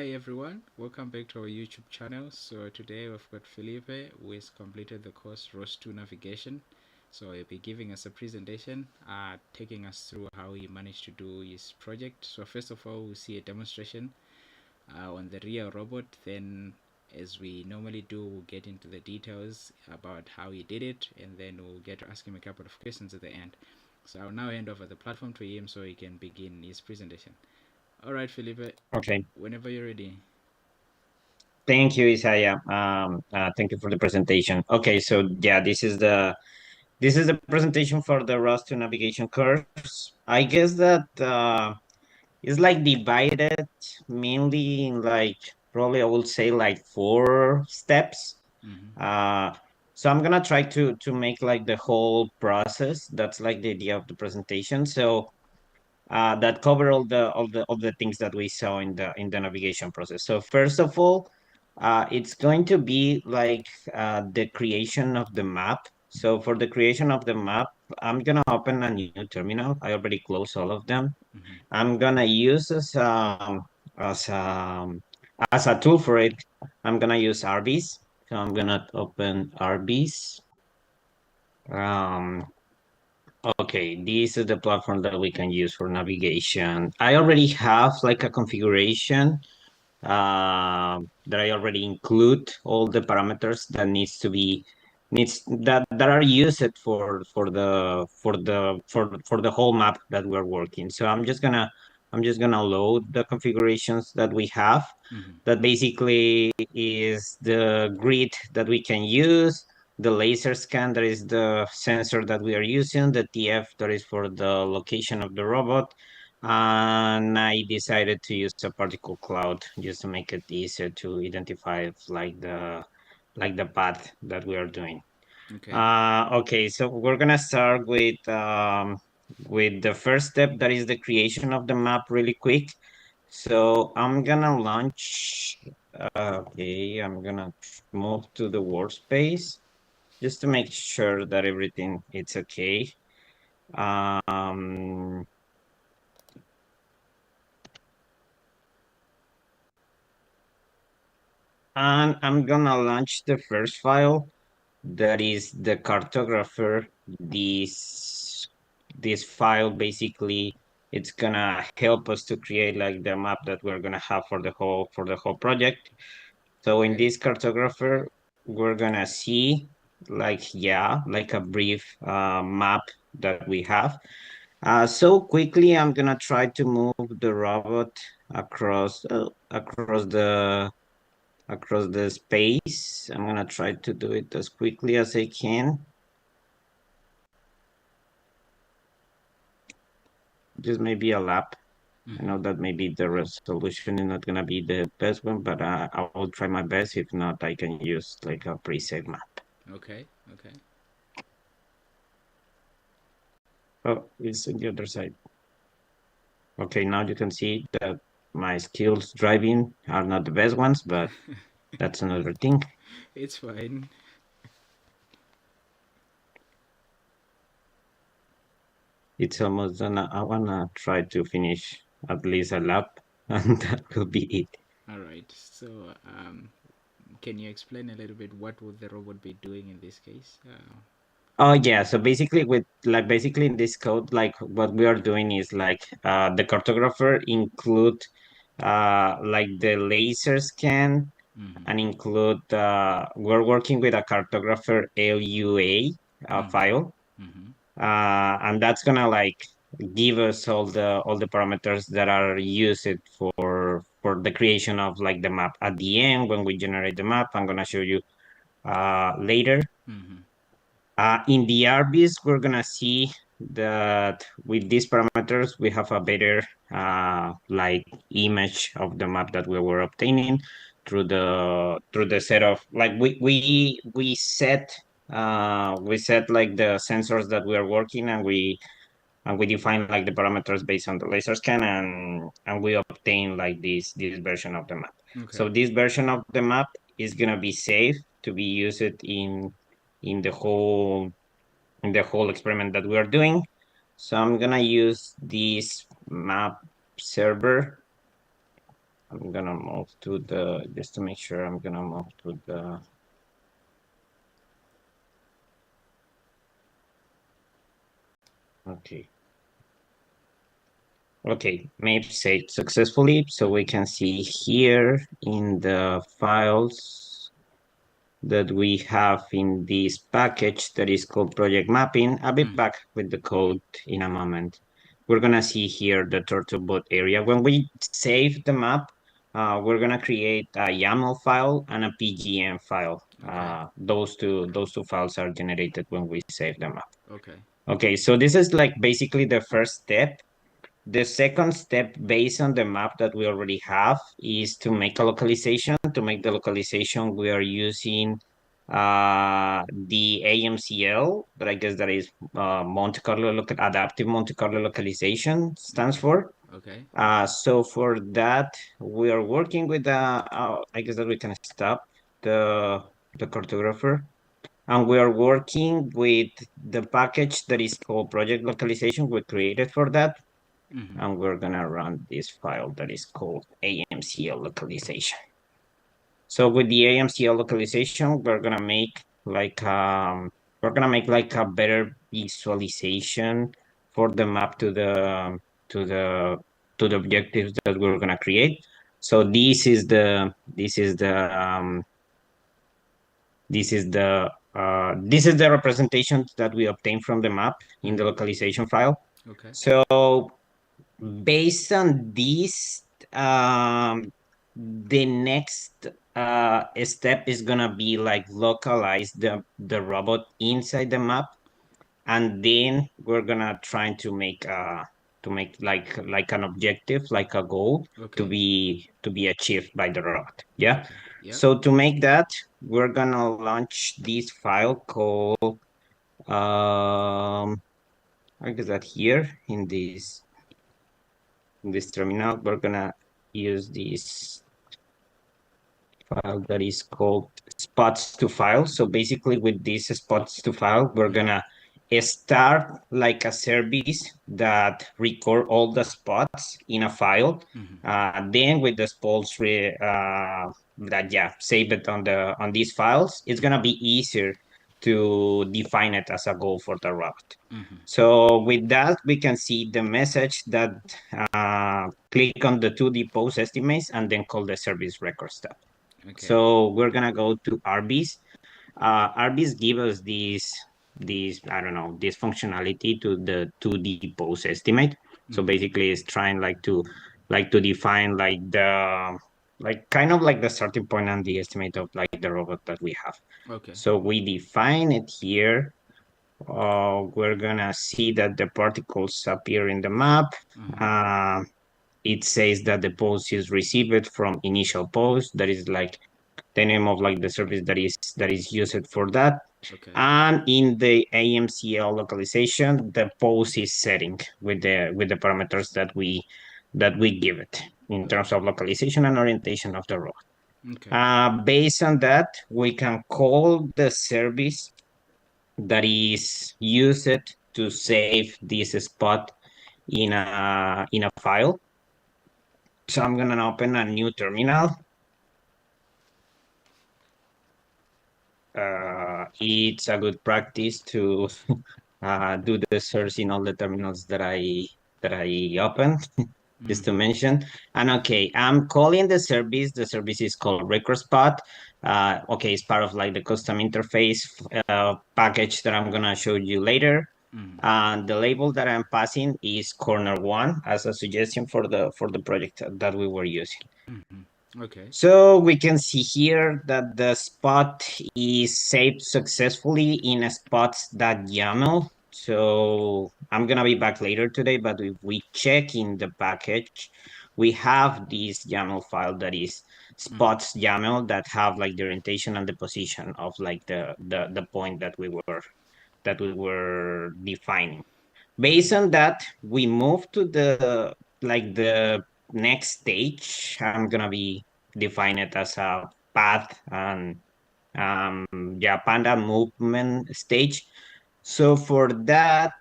Hi everyone, welcome back to our YouTube channel. So today we've got Felipe who has completed the course ROS2 navigation. So he'll be giving us a presentation, taking us through how he managed to do his project. So first of all, we'll see a demonstration on the real robot. Then, as we normally do, we'll get into the details about how he did it, and then we'll get to ask him a couple of questions at the end. So I'll now hand over the platform to him so he can begin his presentation. All right, Felipe, Okay. whenever you're ready. Thank you, Isaiah. Thank you for the presentation. Okay, so yeah, this is the presentation for the ROS2 navigation course. I guess that it's like divided mainly in like probably I would say like 4 steps. Mm-hmm. Uh, so I'm gonna try to make like the whole process. That's like the idea of the presentation. So that cover all the things that we saw in the navigation process. So first of all, it's going to be like the creation of the map. So for the creation of the map, I'm gonna open a new terminal. I already closed all of them. Mm-hmm. I'm gonna use as um as a tool for it. I'm gonna use RBs. So I'm gonna open RBs. Um, Okay, this is the platform that we can use for navigation. I already have like a configuration that I already include all the parameters that needs that are used for the whole map that we're working. So I'm just gonna load the configurations that we have. Mm-hmm. That basically is the grid that we can use, the laser scan, that is the sensor that we are using, the TF, that is for the location of the robot, and I decided to use a particle cloud just to make it easier to identify like the path that we are doing. Okay. Okay, so we're gonna start with the first step, that is the creation of the map really quick. So I'm gonna launch. Okay, I'm gonna move to the workspace just to make sure that everything it's okay. Um, and I'm gonna launch the first file, that is the cartographer. This file basically it's gonna help us to create like the map that we're gonna have for the whole project. So in Okay. this cartographer, we're gonna see like a brief map that we have. So quickly, I'm gonna try to move the robot across the space. I'm gonna try to do it as quickly as I can. Just maybe a lap. I Mm-hmm. know that maybe the resolution is not gonna be the best one, but I will try my best. If not, I can use like a preset map. Okay. Okay. Oh, it's on the other side. Okay, now you can see that my skills driving are not the best ones, but that's another thing. It's fine. It's almost done. I wanna try to finish at least a lap, and that will be it. All right. So, can you explain a little bit what would the robot be doing in this case? Oh yeah, so basically in this code, like what we are doing is like the cartographer include like the laser scan, Mm-hmm. and include we're working with a cartographer LUA Mm-hmm. file, Mm-hmm. and that's gonna like give us all the parameters that are used for the creation of like the map. At the end, when we generate the map, I'm gonna show you later. Mm-hmm. In the RBs, we're gonna see that with these parameters, we have a better like image of the map that we were obtaining through the set of like we set like the sensors that we are working, and we define like the parameters based on the laser scan, and we obtain like this version of the map. Okay. So this version of the map is gonna be safe to be used in the whole in the whole experiment that we are doing. So I'm gonna use this map server. I'm gonna move to the, just to make sure, I'm gonna move to the, okay. Okay, map saved successfully. So we can see here in the files that we have in this package that is called project mapping. I'll be back with the code in a moment. We're gonna see here the Turtlebot area. When we save the map, we're gonna create a YAML file and a PGM file. Okay. Those two files are generated when we save the map. Okay. Okay, so this is like basically the first step. The second step, based on the map that we already have, is to make a localization. To make the localization, we are using the AMCL, that I guess that is Monte Carlo Adaptive Monte Carlo Localization stands Okay. for. Okay. So for that, we are working with I guess that we can stop the cartographer, and we are working with the package that is called project localization. We created for that, Mm-hmm. and we're gonna run this file that is called AMCL localization. So with the AMCL localization, we're gonna make like a better visualization for the map to the to the objectives that we're gonna create. So this is the representation that we obtained from the map in the Mm-hmm. localization file. Okay. So based on this, the next step is gonna be like localize the robot inside the map, and then we're gonna try to make like an objective, like a goal Okay. to be achieved by the robot. Yeah. Okay. Yep. So to make that, we're gonna launch this file called I guess that here in this terminal, we're gonna use this file that is called spots to file. So basically with this spots to file, we're Mm-hmm. gonna start like a service that record all the spots in a file. Mm-hmm. Then with the spots that save it on these files, it's gonna be easier to define it as a goal for the route. Mm-hmm. So with that, we can see the message that click on the 2D pose estimates and then call the service record step. Okay. So we're gonna go to RBs. RBs give us I don't know, this functionality to the 2D pose estimate. So Mm-hmm. basically it's trying like to define like kind of like the starting point and the estimate of like the robot that we have. Okay. So we define it here. We're gonna see that the particles appear in the map. Mm-hmm. Uh, it says that the pose is received from initial pose. That is like the name of like the service that is used for that. Okay. And in the AMCL localization, the pose is setting with the parameters that we give it in terms of localization and orientation of the road. Okay. Based on that, we can call the service that is used to save this spot in a file. So I'm gonna open a new terminal. It's a good practice to do the search in all the terminals that I open, just to Mm-hmm. mention. And okay, I'm calling the service. The service is called Record Spot. Okay, it's part of like the custom interface package that I'm gonna show you later. Mm-hmm. And the label that I'm passing is corner one as a suggestion for the project that we were using. Mm-hmm. Okay. So we can see here that the spot is saved successfully in a spots.yaml. So I'm gonna be back later today, but if we check in the package, we have this YAML file that is Mm-hmm. spots YAML that have like the orientation and the position of like the point that we were defining. Based on that, we move to the next stage. I'm gonna be define it as a path and panda movement stage. So for that,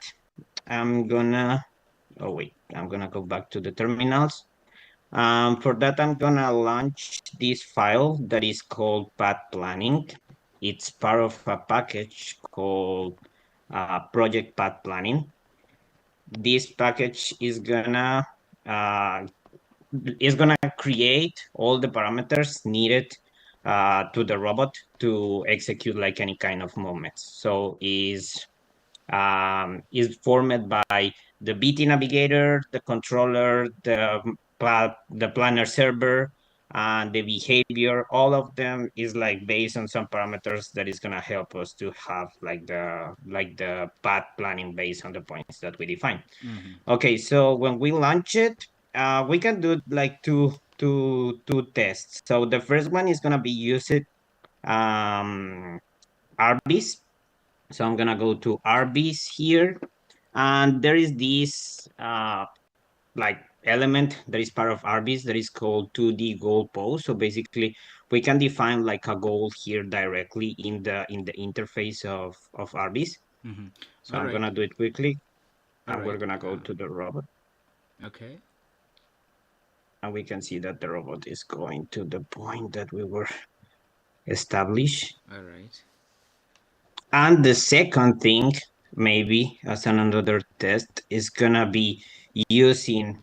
I'm gonna I'm gonna go back to the terminals. For that, I'm gonna launch this file that is called path planning. It's part of a package called project path planning. This package uh, is gonna create all the parameters needed to the robot to execute like any kind of movements. So is formed by the BT navigator, the controller, the planner server, and the behavior. All of them is like based on some parameters that is gonna help us to have like the path planning based on the points that we define. Mm-hmm. Okay, so when we launch it, we can do like two tests. So the first one is gonna be using RBs. So I'm gonna go to RBs here, and there is this like element that is part of RBs that is called 2D goal pose. So basically, we can define like a goal here directly in the interface of RBs. Mm-hmm. So All I'm right. gonna do it quickly, All and we're right. gonna go to the robot, Okay. and we can see that the robot is going to the point that we were established. All right. And the second thing, maybe as another test, is gonna be using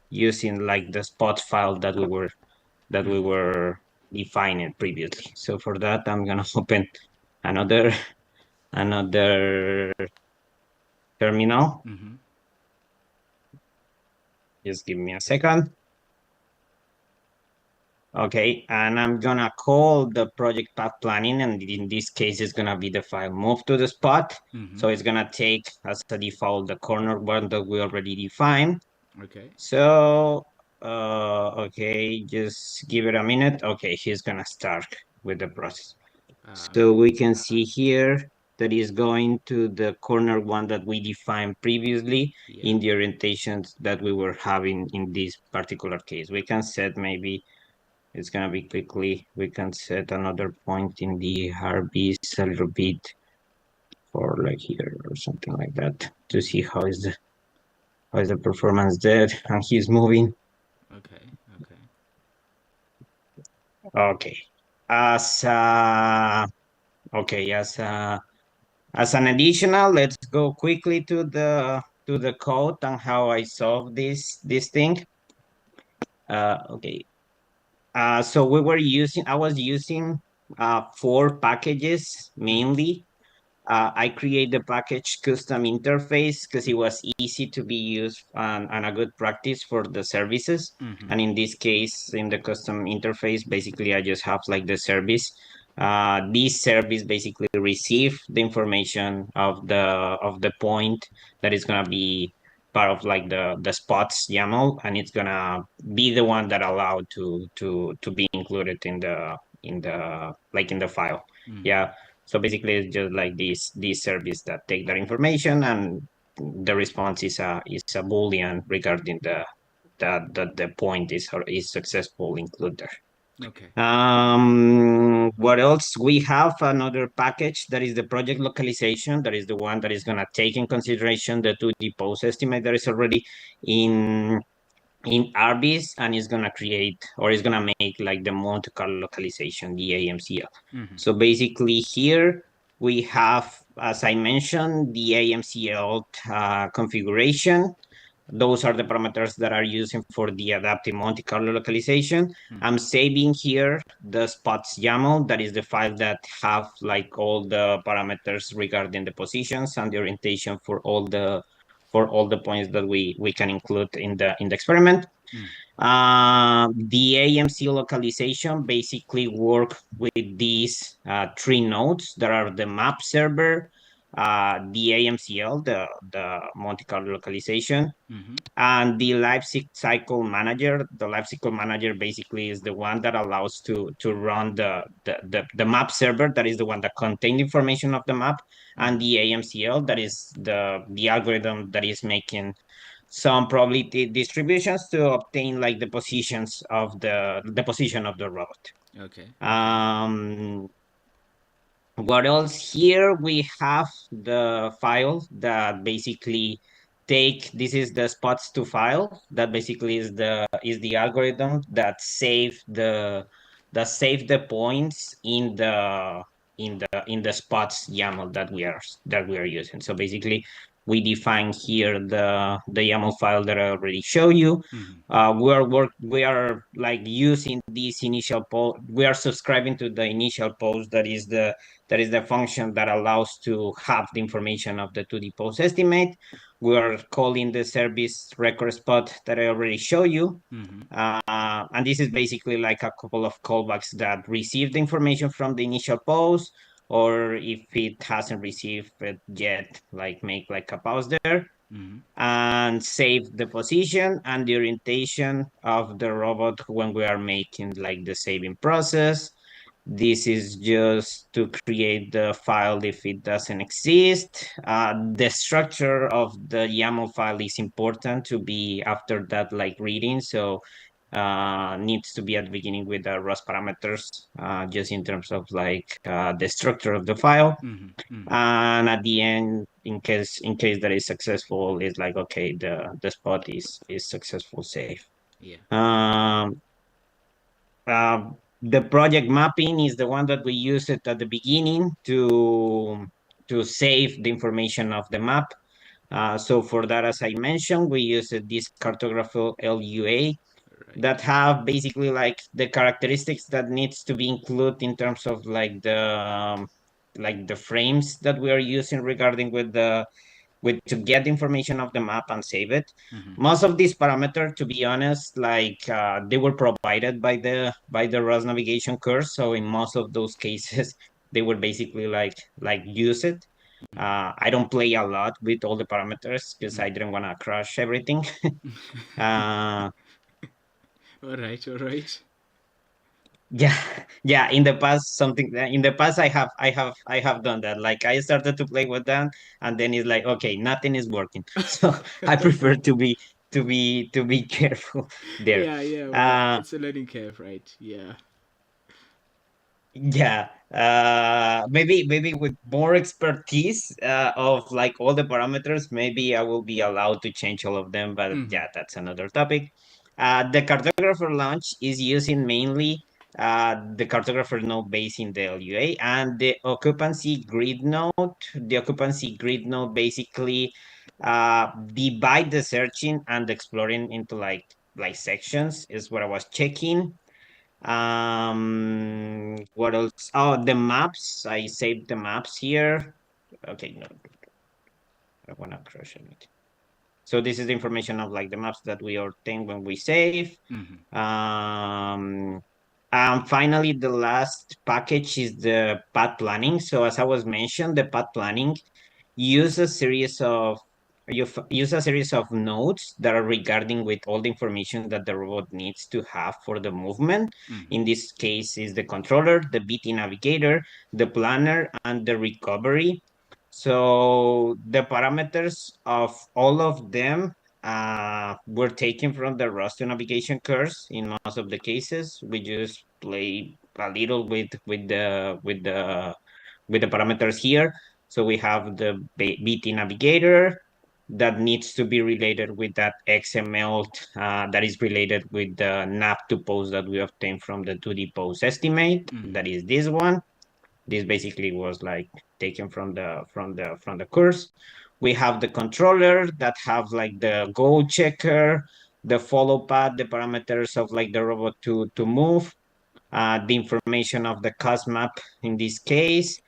like the spot file that we Mm-hmm. were defining previously. So for that, I'm gonna open another another terminal. Mm-hmm. Just give me a second. Okay, and I'm gonna call the project path planning, and in this case, it's gonna be the file move to the spot. Mm-hmm. So it's gonna take as a default the corner one that we already defined. Okay. So, okay, just give it a minute. Okay, he's gonna start with the process. So Okay. we can see here that is going to the corner one that we defined previously Yeah. in the orientations that we were having in this particular case. We can set maybe it's gonna be quickly. We can set another point in the RBs a little bit for like here or something like that to see how is the performance there and he's moving. Okay. Okay. Okay. As okay, as an additional, let's go quickly to the code and how I solve this thing. Okay. So I was using 4 packages Mm-hmm. mainly. I create the package custom interface because it was easy to be used and a good practice for the services. Mm-hmm. And in this case, in the custom interface, basically I just have like the service. This service basically receive the information of the point that is gonna be part of like the spots YAML, and it's gonna be the one that allowed to be included in the file. Mm-hmm. Yeah, so basically, it's just like this service that take that information, and the response is a boolean regarding the point is successful include there. Okay. What else? We have another package that is the project localization. That is the one that is gonna take in consideration the 2D pose estimate that is already in in RBs, and is gonna create or is gonna make like the Monte Carlo localization, the AMCL. Mm-hmm. So basically here we have, as I mentioned, the AMCL configuration. Those are the parameters that are using for the adaptive Monte Carlo localization. Mm-hmm. I'm saving here the spots YAML. That is the file that have like all the parameters regarding the positions and the orientation for all the points that we can include in the experiment. Mm-hmm. The AMC localization basically work with these 3 nodes that are the map server, the AMCL, the Monte Carlo localization, Mm-hmm. and the life cycle manager. The life cycle manager basically is the one that allows to run the map server. That is the one that contains information of the map, and Mm-hmm. the AMCL, that is the algorithm that is making some probability distributions to obtain like the position of the robot. Okay. Okay. Um, what else? Here we have the file that basically take, this is the spots2 file that basically is the algorithm that save the points in the spots YAML that we are using. So basically, we define here the YAML file that I already show you. Mm-hmm. We are like using this initial post. We are subscribing to the initial post that is the function that allows to have the information of the 2D pose estimate. We are calling the service record spot that I already show you. Mm-hmm. And this is basically like a couple of callbacks that receive the information from the initial pose, or if it hasn't received it yet, like make like a pause there Mm-hmm. and save the position and the orientation of the robot when we are making like the saving process. This is just to create the file if it doesn't exist. The structure of the YAML file is important to be after that like reading. So needs to be at the beginning with the ROS parameters, just in terms of like the structure of the file. Mm-hmm. Mm-hmm. And at the end, in case that is successful, it's like, okay, the spot is successful save. Yeah. Um, uh, the project mapping is the one that we used it at the beginning to save the information of the map. So for that, as I mentioned, we used this cartographer LUA Right. that have basically like the characteristics that needs to be included in terms of like the frames that we are using regarding with to get the information of the map and save it. Mm-hmm. Most of these parameters, to be honest, like they were provided by the ROS navigation course. So in most of those cases, they were basically like use it. I don't play a lot with all the parameters because I didn't want to crash everything. uh, All right. All right. yeah, yeah, in the past I have done that. Like I started to play with them, and then it's like, okay, nothing is working. So I prefer to be careful there. Yeah. Yeah. Well, uh it's a learning curve, right? Yeah. Yeah, maybe with more expertise of like all the parameters, maybe I will be allowed to change all of them. But Mm-hmm. yeah, that's another topic. The cartographer launch is using mainly the cartographer node based in the LUA and the occupancy grid node. The occupancy grid node basically divide the searching and exploring into like sections is what I was checking. What else? Oh, the maps. I saved the maps here. Okay, no, I wanna crush it. So this is the information of like the maps that we obtain when we save. Mm-hmm. Finally, the last package is the path planning. So as I was mentioned, the path planning use a series of use a series of nodes that are regarding with all the information that the robot needs to have for the movement. Mm-hmm. In this case is the controller, the BT navigator, the planner, and the recovery. So the parameters of all of them were taken from the ROS2 navigation course. In most of the cases, we just play a little with the parameters here. So we have the BT navigator that needs to be related with that XML that is related with the nav2 pose that we obtained from the 2D pose estimate. Mm-hmm. That is this one. This basically was like taken from the course. We have the controller that have like the goal checker, the follow path, the parameters of like the robot to move, the information of the cost map in this case,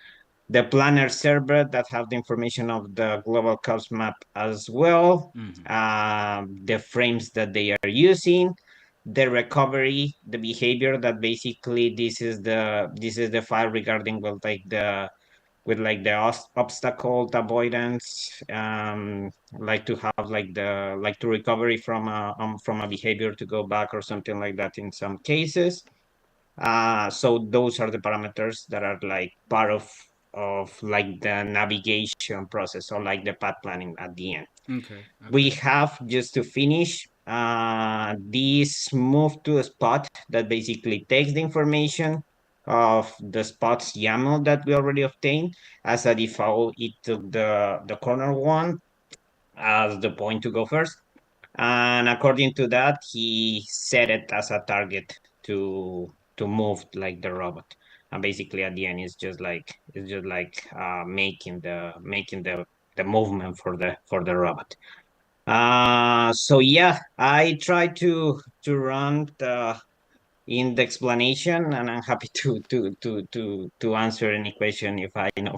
the planner server that have the information of the global cost map as well, Mm-hmm. the frames that they are using, the recovery, the behavior that basically this is the file regarding with the obstacle avoidance, like to have like to recovery from a behavior to go back or something like that in some cases. So those are the parameters that are like part of like the navigation process or like the path planning at the end. Okay. We Okay. have just to finish this move to a spot that basically takes the information of the spots YAML that we already obtained. As a default, it took the corner one. as the point to go first. And according to that, he set it as a target to move like the robot. And basically at the end it's just like making the movement for the robot. So yeah, I try to run in the explanation, and I'm happy to answer any question if I know.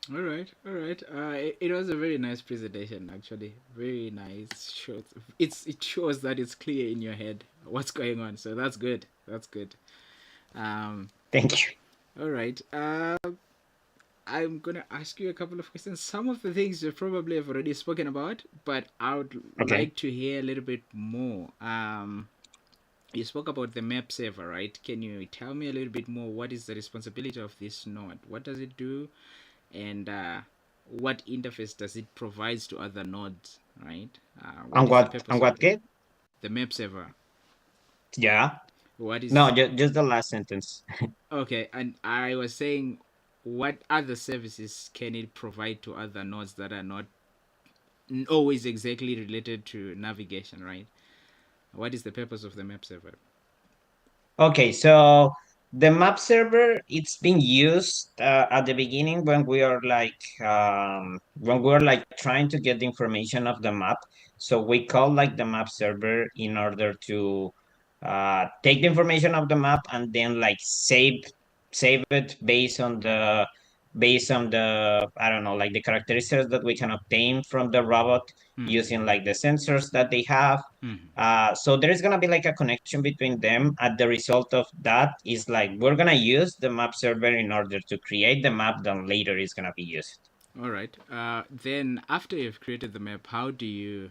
All right, all right. It was a very nice presentation, actually. Very nice. Shows it shows that it's clear in your head what's going on. So that's good. That's good. Um, Thank you. all right. I'm gonna ask you a couple of questions. Some of the things you probably have already spoken about, but I would Okay. like to hear a little bit more. You spoke about the map server, right? Can you tell me a little bit more? What is the responsibility of this node? What does it do? And what interface does it provide to other nodes, right? What And is the what purpose and of what kid? the map server? Yeah. What No, is just the last sentence. okay? And I was saying, what other services can it provide to other nodes that are not always exactly related to navigation, right? What is the purpose of the map server? Okay, so the map server, it's been used at the beginning when we are like trying to get the information of the map. So we call like the map server in order to take the information of the map and then like save it based on the I don't know, like the characteristics that we can obtain from the robot Mm-hmm. using like the sensors that they have. Mm-hmm. So there is gonna be like a connection between them. And the result of that is like we're gonna use the map server in order to create the map that later is gonna be used. All right. Then after you've created the map, how do you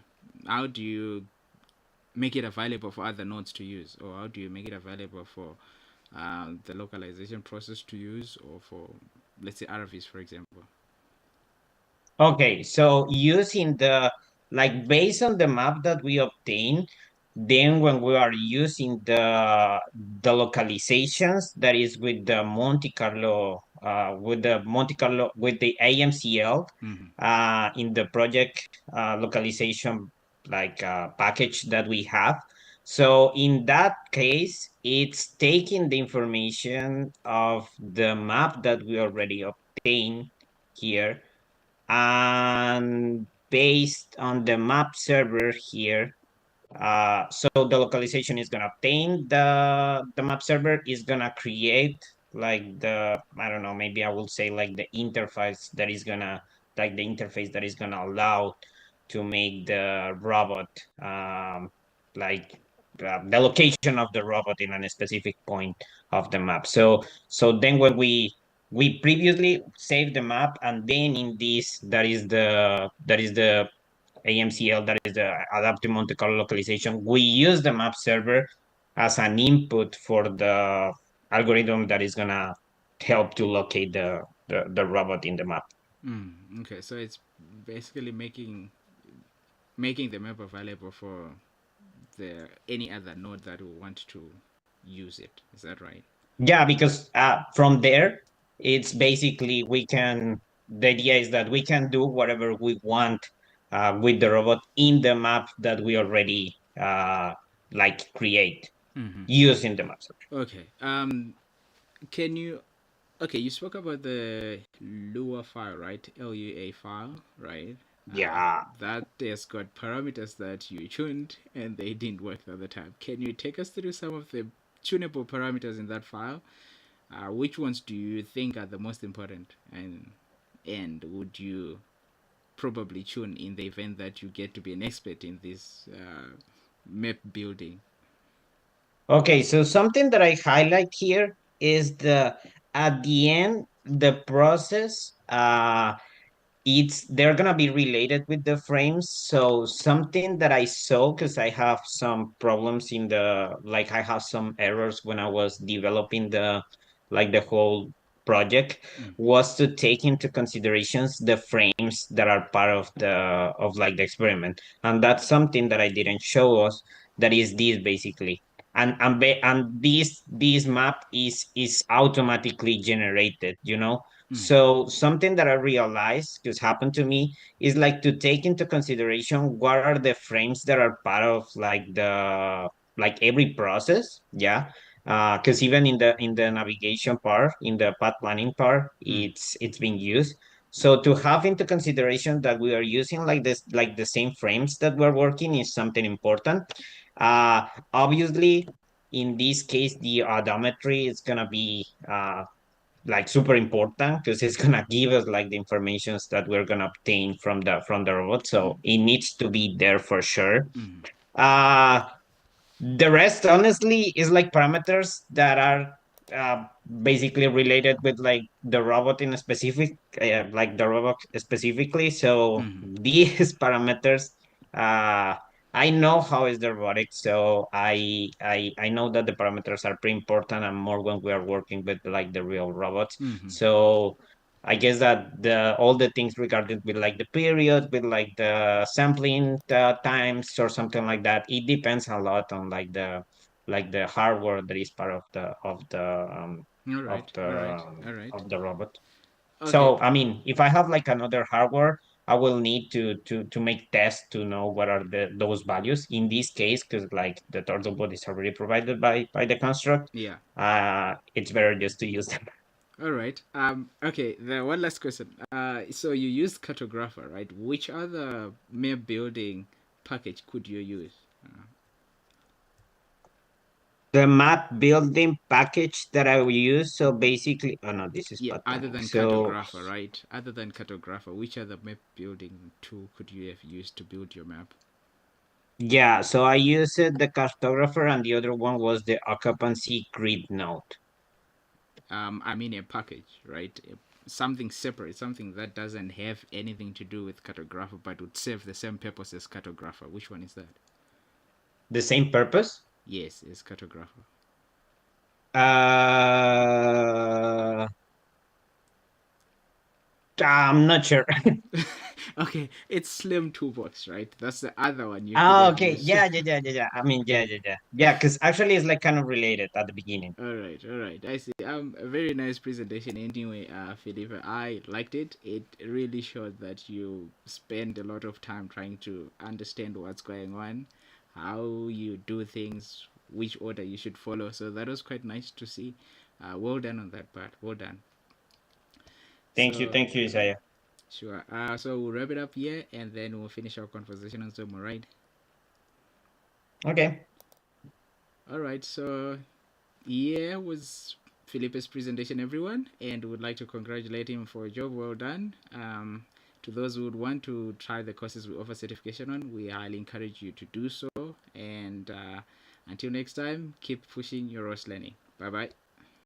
make it available for other nodes to use, or how do you make it available for the localization process to use, or for, let's say, RVs, for example? Okay, so using the like based on the map that we obtain, then when we are using the localizations that is with the Monte Carlo with the AMCL Mm-hmm. in the project localization package that we have. So in that case, it's taking the information of the map that we already obtained here, and based on the map server here, so the localization is gonna obtain the map server is gonna create like the I don't know, maybe I will say like the interface that is gonna allow to make the robot like the location of the robot in a specific point of the map. So then when we previously saved the map, and then in this that is the AMCL, that is the adaptive Monte Carlo localization. We use the map server as an input for the algorithm that is gonna help to locate the robot in the map. Okay, so it's basically making the map available for the any other node that will want to use it. Is that right? Yeah, because from there, it's basically we can. The idea is that we can do whatever we want with the robot in the map that we already like create Mm-hmm. using the map server. Okay. Can you? Okay, you spoke about the Lua file, right? LUA file, right? Yeah. That has got parameters that you tuned and they didn't work the other time. Can you take us through some of the tunable parameters in that file? Which ones do you think are the most important, and would you probably tune in the event that you get to be an expert in this map building? Okay, so something that I highlight here is the at the end the process it's they're gonna be related with the frames. So something that I saw, because I have some problems in the like I have some errors when I was developing the whole project, Mm. was to take into considerations the frames that are part of the experiment. And that's something that I didn't show us, that is this basically. And this map is automatically generated, So something that I realized because happened to me is like to take into consideration what are the frames that are part of like every process. Yeah. Because even in the navigation part, in the path planning part, Mm. it's being used. So to have into consideration that we are using like this, like the same frames that we're working is something important. Obviously, in this case, the odometry is gonna be like super important because it's gonna give us like the informations that we're gonna obtain from the robot. So it needs to be there for sure. Uh the rest, honestly, is like parameters that are uh, basically related with like the robot in a specific, like the robot specifically. So Mm-hmm. these parameters, uh, I know how is the robotic, so I know that the parameters are pretty important, and more when we are working with like the real robots. Mm-hmm. So I guess that the all the things regarding with like the period, with like the sampling times or something like that, it depends a lot on like the hardware that is part All right. All right. All right. of the robot. Okay. So I mean, if I have like another hardware, I will need to make tests to know what are the those values. In this case, because like the Turtlebot is already provided by the construct, Yeah. it's better just to use them. All right. Okay. The one last question. So you use cartographer, right? Which other map building package could you use? The map building package that I will use. So basically, oh no, this is Yeah, path other planning. than So cartographer, right? Other than cartographer, which other map building tool could you have used to build your map? yeah, so I used the cartographer, and the other one was the occupancy grid node. I mean a package, right? Something separate, something that doesn't have anything to do with cartographer, but would serve the same purpose as cartographer. Which one is that? The same purpose. Yes, is cartographer. Uh, I'm not sure. Okay, it's Slim Toolbox, right? That's the other one you could Ah, have okay. used. Yeah. I mean, yeah. Because actually, it's like kind of related at the beginning. All right. I see. A very nice presentation. Anyway, Felipe, I liked it. It really showed that you spend a lot of time trying to understand what's going on, how you do things, which order you should follow. So that was quite nice to see. Well done on that part. Well done. So Thank you, Isaiah. sure. So we'll wrap it up here, and then we'll finish our conversation on Zoom. All right. Okay. All right. So yeah, was Felipe's presentation, everyone, and would like to congratulate him for a job well done. To those who would want to try the courses we offer certification on, we highly encourage you to do so. And until next time, keep pushing your ROS learning. Bye bye.